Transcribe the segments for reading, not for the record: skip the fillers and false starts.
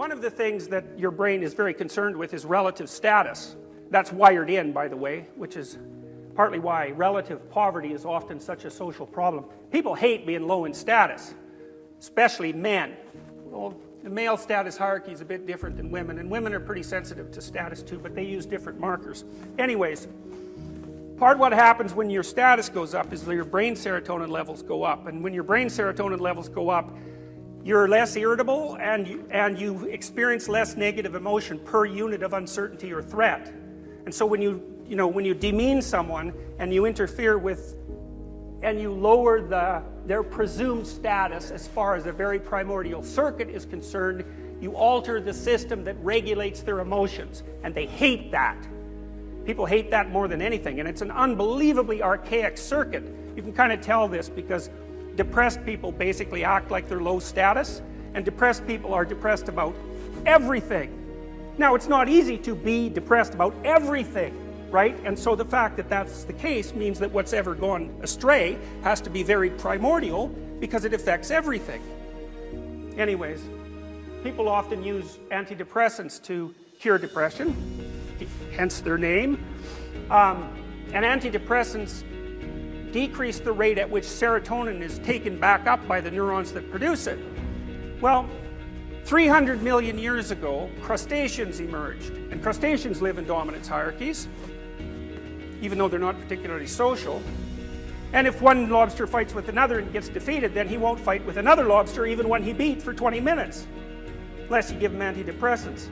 one of the things that your brain is very concerned with is relative status. That's wired in, by the way, which is partly why relative poverty is often such a social problem. People hate being low in status, especially men. Well, the male status hierarchy is a bit different than women, and women are pretty sensitive to status too, but they use different markers. Anyways, part of what happens when your status goes up is that your brain serotonin levels go up, and when your brain serotonin levels go up, you're less irritable and you experience less negative emotion per unit of uncertainty or threat. And so when you demean someone and you interfere with and you lower their presumed status as far as a very primordial circuit is concerned, you alter the system that regulates their emotions, and they hate that. People hate that more than anything, and it's an unbelievably archaic circuit. You can kind of tell this because depressed people basically act like they're low status, and depressed people are depressed about everything. Now, it's not easy to be depressed about everything, right? And so the fact that that's the case means that what's ever gone astray has to be very primordial because it affects everything. Anyways, people often use antidepressants to cure depression, hence their name. And antidepressants decrease the rate at which serotonin is taken back up by the neurons that produce it. Well, 300 million years ago, crustaceans emerged, and crustaceans live in dominance hierarchies, even though they're not particularly social. And if one lobster fights with another and gets defeated, then he won't fight with another lobster even when he beat for 20 minutes, unless you give him antidepressants,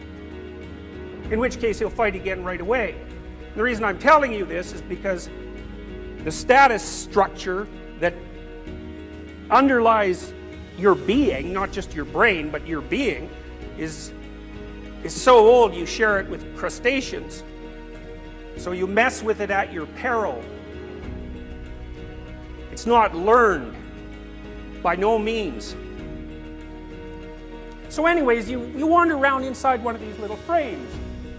in which case he'll fight again right away. And the reason I'm telling you this is because the status structure that underlies your being, not just your brain, but your being, is so old you share it with crustaceans. So you mess with it at your peril. It's not learned, by no means. So anyways, you wander around inside one of these little frames,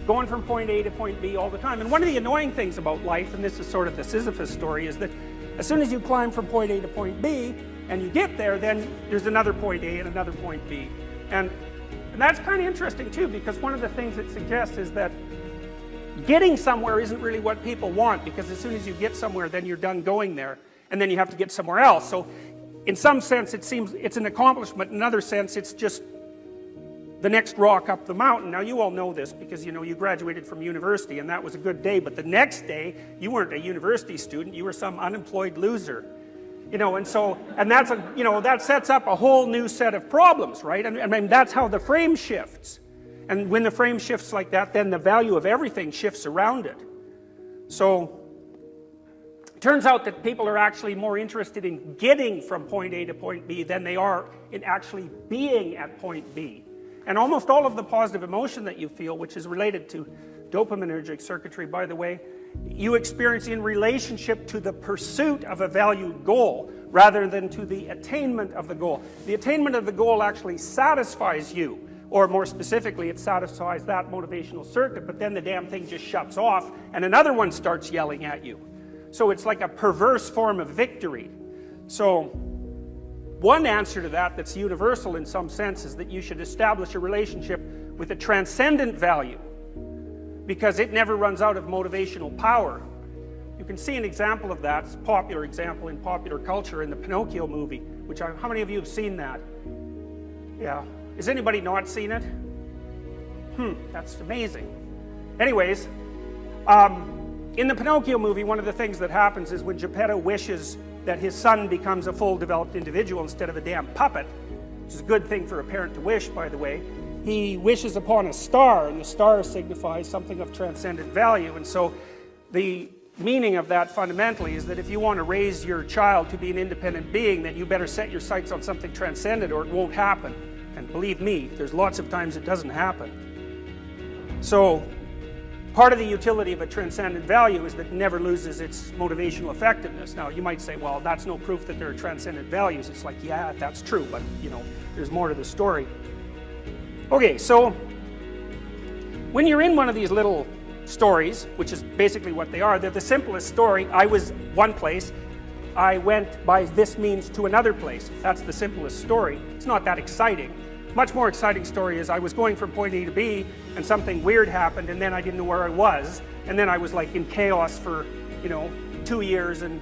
going from point A to point B all the time. And one of the annoying things about life, and this is sort of the Sisyphus story, is that as soon as you climb from point A to point B, and you get there, then there's another point A and another point B. And that's kind of interesting too, because one of the things it suggests is that getting somewhere isn't really what people want, because as soon as you get somewhere, then you're done going there, and then you have to get somewhere else. So in some sense, it seems it's an accomplishment. In another sense, it's just the next rock up the mountain. Now, you all know this because, you graduated from university, and that was a good day, but the next day, you weren't a university student, you were some unemployed loser. And that's that sets up a whole new set of problems, right? I mean, that's how the frame shifts. And when the frame shifts like that, then the value of everything shifts around it. So it turns out that people are actually more interested in getting from point A to point B than they are in actually being at point B. And almost all of the positive emotion that you feel, which is related to dopaminergic circuitry, by the way, you experience in relationship to the pursuit of a valued goal rather than to the attainment of the goal. The attainment of the goal actually satisfies you, or more specifically, it satisfies that motivational circuit, but then the damn thing just shuts off and another one starts yelling at you. So it's like a perverse form of victory. So one answer to that that's universal in some sense is that you should establish a relationship with a transcendent value, because it never runs out of motivational power. You can see an example of that, a popular example in popular culture, in the Pinocchio movie, how many of you have seen that? Yeah. Has anybody not seen it? That's amazing. Anyways, in the Pinocchio movie, one of the things that happens is when Geppetto wishes that his son becomes a full developed individual instead of a damn puppet, which is a good thing for a parent to wish, by the way, he wishes upon a star, and the star signifies something of transcendent value. And so the meaning of that fundamentally is that if you want to raise your child to be an independent being, then you better set your sights on something transcendent or it won't happen. And believe me, there's lots of times it doesn't happen. So part of the utility of a transcendent value is that it never loses its motivational effectiveness. Now, you might say, well, that's no proof that there are transcendent values. It's like, yeah, that's true, but there's more to the story. Okay, so when you're in one of these little stories, which is basically what they are, they're the simplest story. I was one place, I went by this means to another place. That's the simplest story. It's not that exciting. much more exciting story is I was going from point A to B, and something weird happened, and then I didn't know where I was, and then I was like in chaos for, 2 years, and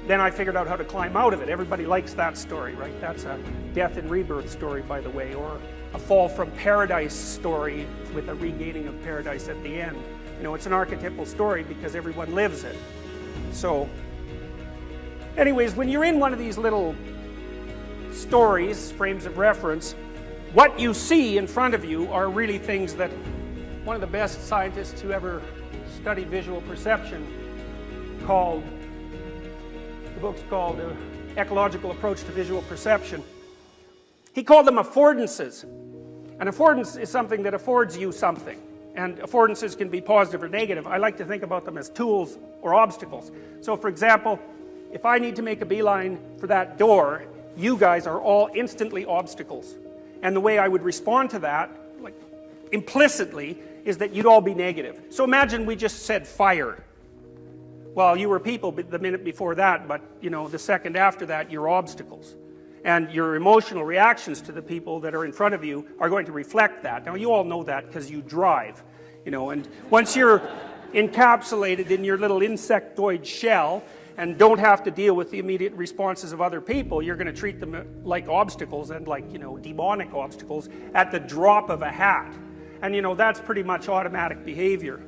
then I figured out how to climb out of it. Everybody likes that story, right? That's a death and rebirth story, by the way, or a fall from paradise story with a regaining of paradise at the end. It's an archetypal story because everyone lives it. So, anyways, when you're in one of these little stories, frames of reference, what you see in front of you are really things that one of the best scientists who ever studied visual perception called, the book's called Ecological Approach to Visual Perception. He called them affordances. An affordance is something that affords you something. And affordances can be positive or negative. I like to think about them as tools or obstacles. So for example, if I need to make a beeline for that door, you guys are all instantly obstacles. And the way I would respond to that, like implicitly, is that you'd all be negative. So imagine we just said fire. Well, you were people the minute before that, but the second after that, you're obstacles. And your emotional reactions to the people that are in front of you are going to reflect that. Now, you all know that because you drive, and once you're encapsulated in your little insectoid shell and don't have to deal with the immediate responses of other people, you're going to treat them like obstacles and like, demonic obstacles at the drop of a hat. And, that's pretty much automatic behavior.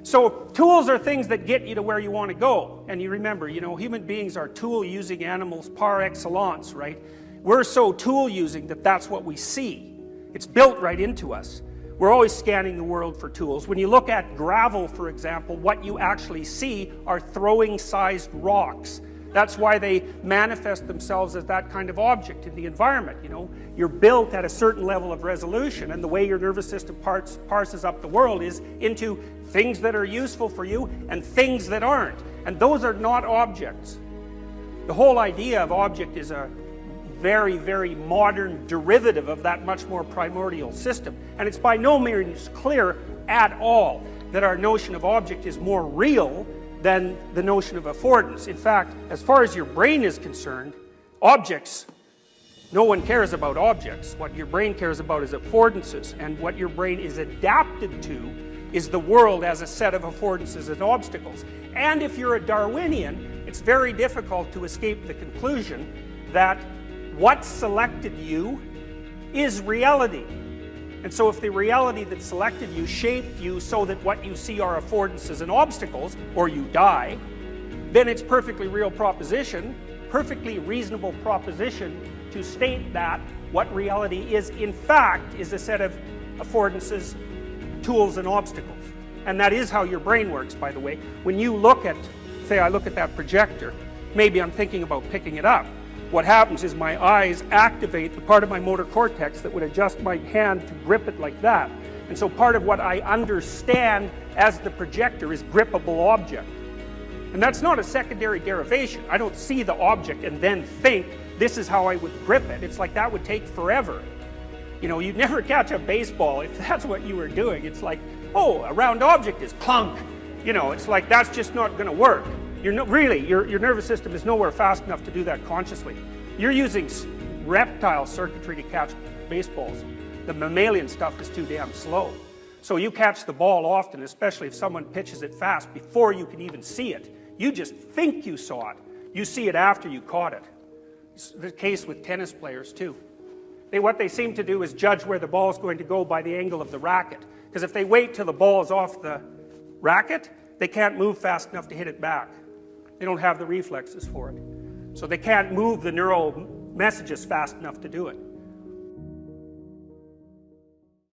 So tools are things that get you to where you want to go. And you remember, human beings are tool-using animals par excellence, right? We're so tool-using that that's what we see. It's built right into us. We're always scanning the world for tools. When you look at gravel, for example, what you actually see are throwing-sized rocks. That's why they manifest themselves as that kind of object in the environment. You're built at a certain level of resolution, and the way your nervous system parses up the world is into things that are useful for you and things that aren't. And those are not objects. The whole idea of object is a very, very modern derivative of that much more primordial system. And it's by no means clear at all that our notion of object is more real than the notion of affordance. In fact, as far as your brain is concerned, objects, no one cares about objects. What your brain cares about is affordances, and what your brain is adapted to is the world as a set of affordances and obstacles. And if you're a Darwinian, it's very difficult to escape the conclusion that what selected you is reality. And so if the reality that selected you shaped you so that what you see are affordances and obstacles, or you die, then it's perfectly real proposition, perfectly reasonable proposition to state that what reality is, in fact, is a set of affordances, tools, and obstacles. And that is how your brain works, by the way. When you look at, say I look at that projector, maybe I'm thinking about picking it up. What happens is my eyes activate the part of my motor cortex that would adjust my hand to grip it like that. And so part of what I understand as the projector is grippable object. And that's not a secondary derivation. I don't see the object and then think, this is how I would grip it. It's like that would take forever. You'd never catch a baseball if that's what you were doing. It's like, oh, a round object is clunk. It's like that's just not going to work. Your nervous system is nowhere fast enough to do that consciously. You're using reptile circuitry to catch baseballs. The mammalian stuff is too damn slow. So you catch the ball often, especially if someone pitches it fast, before you can even see it. You just think you saw it. You see it after you caught it. It's the case with tennis players too. What they seem to do is judge where the ball is going to go by the angle of the racket. Because if they wait till the ball is off the racket, they can't move fast enough to hit it back. They don't have the reflexes for it. So they can't move the neural messages fast enough to do it.